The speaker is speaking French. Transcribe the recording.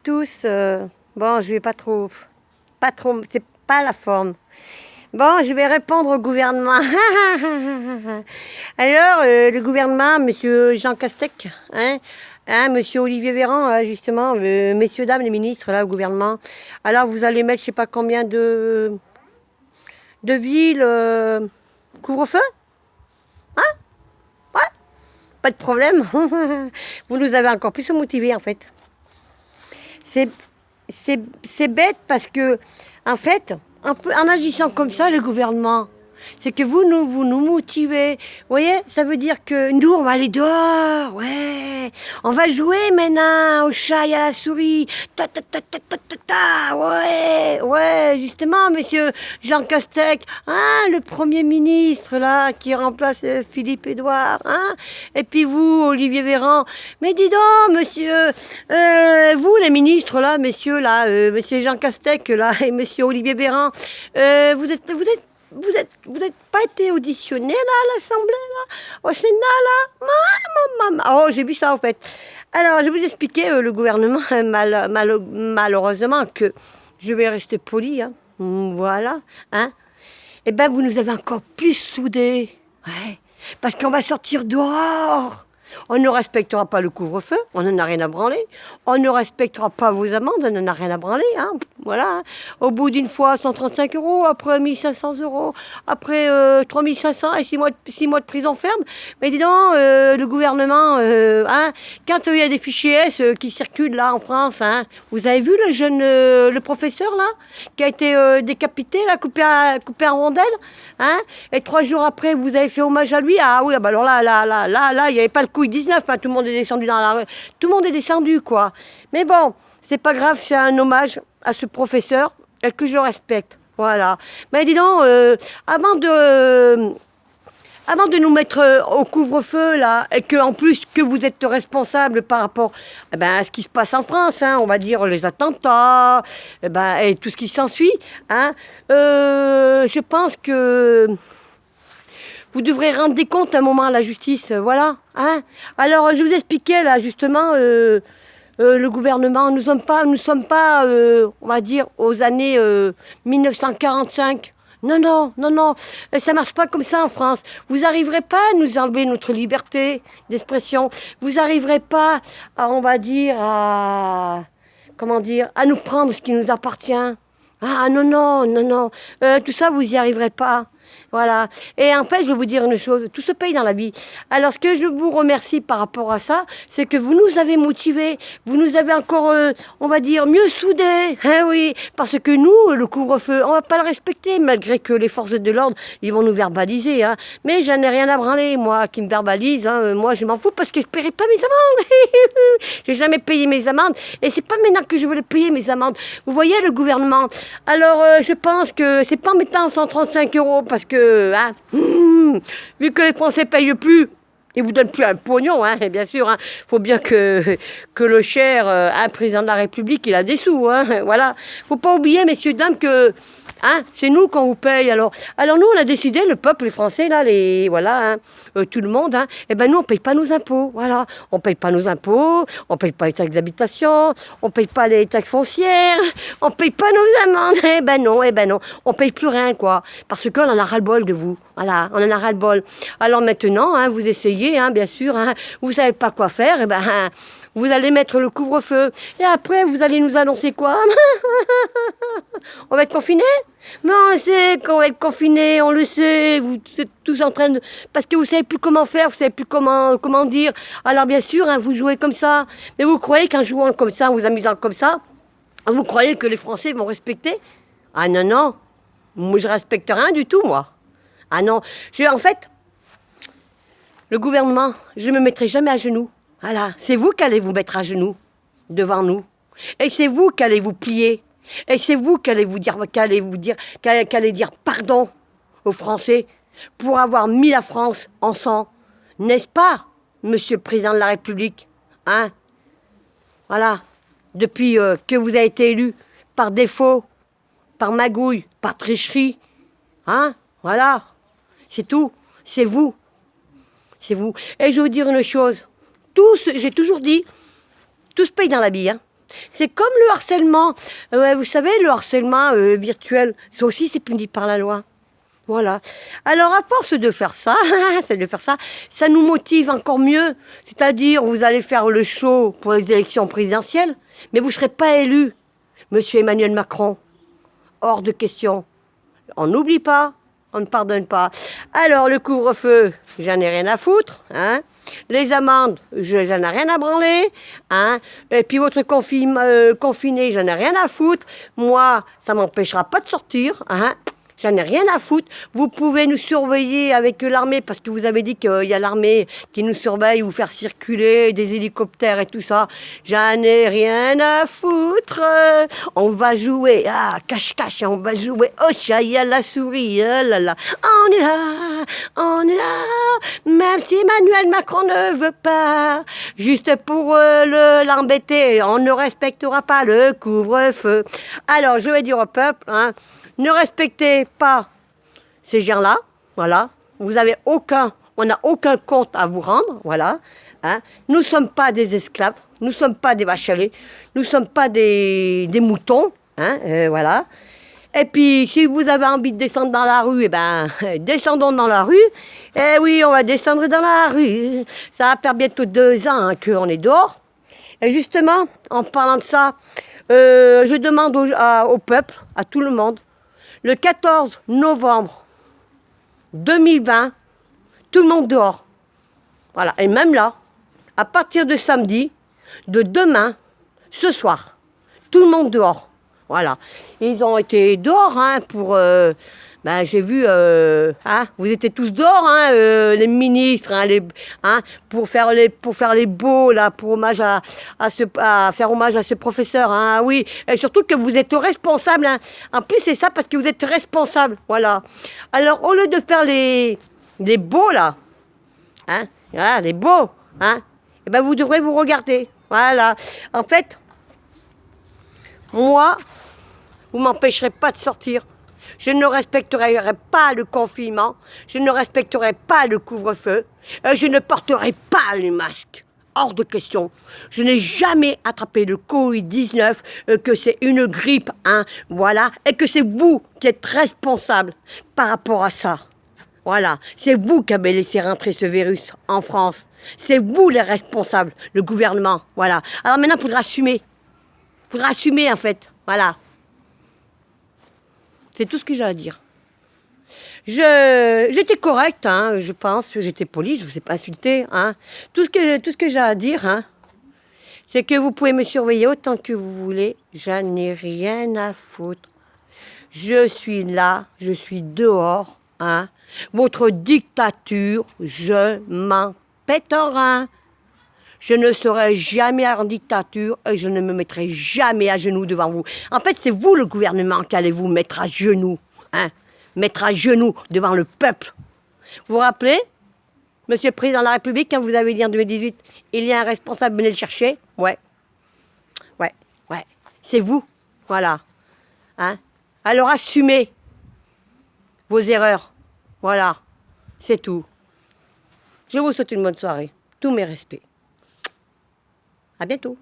tous. Bon, je vais pas trop, c'est pas la forme. Bon, je vais répondre au gouvernement. Alors, le gouvernement, monsieur Jean Castex, monsieur Olivier Véran, justement, messieurs, dames, les ministres, là, au gouvernement. Alors, vous allez mettre, je sais pas combien de villes, couvre-feu? Ouais, pas de problème. Vous nous avez encore plus motivés, en fait. C'est, c'est bête parce que, en fait, en agissant comme ça, le gouvernement, c'est que vous nous motivez. Vous voyez, ça veut dire que nous, on va aller dehors, ouais. On va jouer maintenant au chat et à la souris. Ta ta ta ta ta ta ta, ouais, ouais, justement, monsieur Jean Castex, le Premier ministre, là, qui remplace Philippe Édouard, Et puis vous, Olivier Véran, mais dis donc, monsieur, vous, les ministres, là, messieurs, là, monsieur Jean Castex, là, et monsieur Olivier Véran, vous êtes pas été auditionné là à l'Assemblée, là, au Sénat, là? Oh, j'ai vu ça en fait. Alors, je vais vous expliquer le gouvernement, malheureusement, que je vais rester poli, voilà, Eh ben, vous nous avez encore plus soudés, ouais, parce qu'on va sortir dehors. On ne respectera pas le couvre-feu, on n'en a rien à branler. On ne respectera pas vos amendes, on n'en a rien à branler. Voilà. Au bout d'une fois, 135 €, après 1500 €, après 3500 et 6 mois de prison ferme. Mais dis donc, le gouvernement, quand il y a des fichiers S qui circulent là en France, vous avez vu le jeune, le professeur là, qui a été décapité, là, coupé en rondelles, et 3 jours après, vous avez fait hommage à lui. Ah oui, bah alors là, il n'y avait pas le coup 19, tout le monde est descendu dans la rue. Tout le monde est descendu, quoi. Mais bon, c'est pas grave, c'est un hommage à ce professeur que je respecte. Voilà. Mais dis donc, avant de nous mettre au couvre-feu, là, et que en plus que vous êtes responsable par rapport à ce qui se passe en France, on va dire les attentats, et tout ce qui s'ensuit, je pense que vous devrez rendre des comptes un moment à la justice, voilà. Alors, je vous expliquais là, justement, le gouvernement, nous ne sommes pas, on va dire, aux années 1945. Non, non, non, non, ça marche pas comme ça en France. Vous n'arriverez pas à nous enlever notre liberté d'expression. Vous n'arriverez pas, on va dire, à nous prendre ce qui nous appartient. Ah non, non, non, non, tout ça, vous n'y arriverez pas. Voilà. Et en fait, je vais vous dire une chose, tout se paye dans la vie. Alors, ce que je vous remercie par rapport à ça, c'est que vous nous avez motivés, vous nous avez encore, on va dire, mieux soudés. Oui, parce que nous, le couvre-feu, on va pas le respecter, malgré que les forces de l'ordre, ils vont nous verbaliser. Mais j'en ai rien à branler, moi, qui me verbalise. Moi, je m'en fous parce que je ne paierai pas mes amendes. J'ai jamais payé mes amendes. Et c'est pas maintenant que je veux les payer, mes amendes. Vous voyez, le gouvernement. Alors, je pense que c'est pas en mettant 135 € parce que, vu que les Français payent plus, ils vous donnent plus un pognon, et bien sûr, faut bien que le cher président de la République, il a des sous, voilà. Faut pas oublier, messieurs, dames, que c'est nous qu'on vous paye. Alors nous, on a décidé, le peuple, les Français, là, tout le monde, nous, on paye pas nos impôts, voilà. On paye pas nos impôts, on paye pas les taxes d'habitation, on paye pas les taxes foncières, on paye pas nos amendes. Eh ben non, on paye plus rien, quoi. Parce qu'on en a ras-le-bol de vous, voilà, on en a ras-le-bol. Alors maintenant, vous essayez, bien sûr, vous savez pas quoi faire, vous allez mettre le couvre-feu. Et après, vous allez nous annoncer quoi? On va être confinés? Mais on le sait qu'on va être confinés, on le sait. Vous êtes tous en train de... Parce que vous savez plus comment faire, vous savez plus comment dire. Alors bien sûr, vous jouez comme ça. Mais vous croyez qu'en jouant comme ça, en vous amusant comme ça, vous croyez que les Français vont respecter? Ah non, non. Moi, je respecte rien du tout, moi. Ah non. En fait, le gouvernement, je ne me mettrai jamais à genoux. Voilà, c'est vous qui allez vous mettre à genoux devant nous. Et c'est vous qui allez vous plier. Et c'est vous qui allez dire pardon aux Français pour avoir mis la France en sang. N'est-ce pas, monsieur le président de la République? Voilà, depuis que vous avez été élu par défaut, par magouille, par tricherie. Voilà, c'est tout, c'est vous. C'est vous. Et je vais vous dire une chose. J'ai toujours dit, tout se paye dans la vie. C'est comme le harcèlement. Ouais, vous savez, le harcèlement virtuel, ça aussi, c'est puni par la loi. Voilà. Alors, à force de faire ça, ça nous motive encore mieux. C'est-à-dire, vous allez faire le show pour les élections présidentielles, mais vous ne serez pas élu, monsieur Emmanuel Macron. Hors de question. On n'oublie pas, on ne pardonne pas. Alors, le couvre-feu, j'en ai rien à foutre, hein. Les amendes, j'en ai rien à branler, hein. Et puis votre confiné, j'en ai rien à foutre. Moi, ça m'empêchera pas de sortir, hein. J'en ai rien à foutre. Vous pouvez nous surveiller avec l'armée, parce que vous avez dit qu'il y a l'armée qui nous surveille, vous faire circuler des hélicoptères et tout ça. J'en ai rien à foutre. On va jouer, cache-cache, on va jouer au chat, il y a la souris, oh là là. On est là, même si Emmanuel Macron ne veut pas. Juste pour l'embêter, on ne respectera pas le couvre-feu. Alors, je vais dire au peuple, hein, ne respectez pas ces gens-là, voilà. On n'a aucun compte à vous rendre, voilà. Hein. Nous ne sommes pas des esclaves, nous ne sommes pas des vaches à lait, nous ne sommes pas des moutons, hein, voilà. Et puis, si vous avez envie de descendre dans la rue, eh ben, descendons dans la rue. Eh oui, on va descendre dans la rue. Ça va faire bientôt 2 ans hein, qu'on est dehors. Et justement, en parlant de ça, je demande au peuple, à tout le monde, le 14 novembre 2020, tout le monde dehors. Voilà. Et même là, à partir de samedi, de demain, ce soir, tout le monde dehors. Voilà. Ils ont été dehors hein, pour... j'ai vu... vous étiez tous dehors, hein, les ministres, pour faire les beaux, là, pour faire hommage à ce professeur. Hein, oui. Et surtout que vous êtes responsable. Hein. En plus, c'est ça parce que vous êtes responsable. Voilà. Alors, au lieu de faire les beaux, là, hein, voilà, les beaux, hein, eh ben, vous devrez vous regarder. Voilà. En fait, moi... Vous ne m'empêcherez pas de sortir. Je ne respecterai pas le confinement. Je ne respecterai pas le couvre-feu. Je ne porterai pas le masque. Hors de question. Je n'ai jamais attrapé le Covid-19, que c'est une grippe, hein, voilà, et que c'est vous qui êtes responsable par rapport à ça. Voilà, c'est vous qui avez laissé rentrer ce virus en France. C'est vous les responsables, le gouvernement, voilà. Alors maintenant, il faudra assumer. Il faudra assumer, en fait, voilà. C'est tout ce que j'ai à dire. J'étais correcte, hein, je pense, j'étais polie, je ne vous ai pas insulté. Hein. Tout ce que j'ai à dire, hein, c'est que vous pouvez me surveiller autant que vous voulez. J'en ai rien à foutre. Je suis là, je suis dehors. Hein. Votre dictature, je m'en pète un rein. Je ne serai jamais en dictature et je ne me mettrai jamais à genoux devant vous. En fait, c'est vous, le gouvernement, qui allez vous mettre à genoux. Hein, mettre à genoux devant le peuple. Vous vous rappelez, Monsieur le Président de la République, quand vous avez dit en 2018, il y a un responsable, venez le chercher. Ouais. C'est vous. Voilà. Hein. Alors assumez vos erreurs. Voilà. C'est tout. Je vous souhaite une bonne soirée. Tous mes respects. À bientôt.